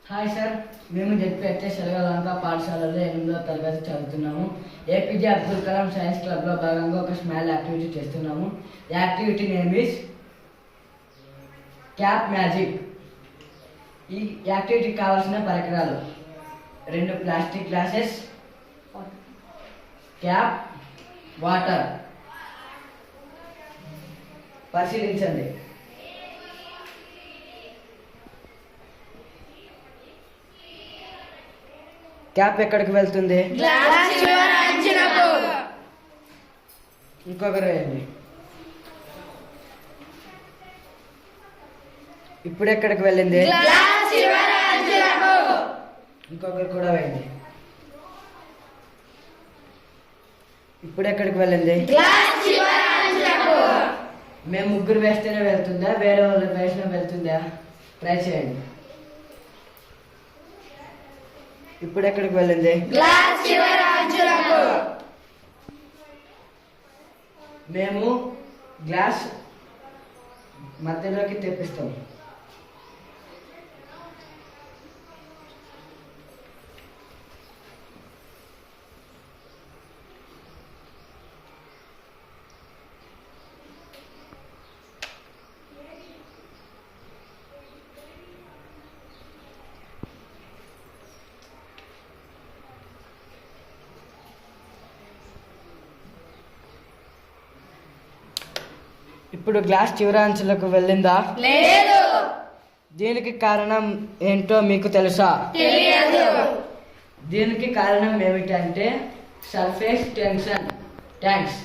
Hi sir, మేము ZPHS శెలగలంక పాఠశాలలో 8వ తరగతి చదువుతున్నాము. ఏపీజే అబ్దుల్ కలాం సైన్స్ క్లబ్లో భాగంగా ఒక స్మాల్ యాక్టివిటీ చేస్తున్నాము. Activity name is cap magic. ఈ యాక్టివిటీకి కావాల్సిన పరికరాలు 2 ప్లాస్టిక్ గ్లాసెస్, క్యాప్, వాటర్. పరిశీలించండి. క్యాప్ ఎక్కడికి వెళ్తుంది? ఇంకొకరు వేయండి. ఇప్పుడు ఎక్కడికి వెళ్ళింది? ఇంకొకరు కూడా వేయండి. ఇప్పుడు ఎక్కడికి వెళ్ళింది? మేము ముగ్గురు వేస్తేనే వెళ్తుందా, వేరే వాళ్ళు వేసినా వెళ్తుందా? ట్రై చేయండి. ఇప్పుడు ఎక్కడికి వెళ్ళింది? మేము గ్లాస్ మధ్యలోకి తెప్పిస్తాం. ఇప్పుడు గ్లాస్ చివరి అంచులకు వెళ్ళిందా? లేదు. దీనికి కారణం ఏంటో మీకు తెలుసా? తెలియదు. దీనికి కారణం ఏమిటంటే సర్ఫేస్ టెన్షన్. థ్యాంక్స్.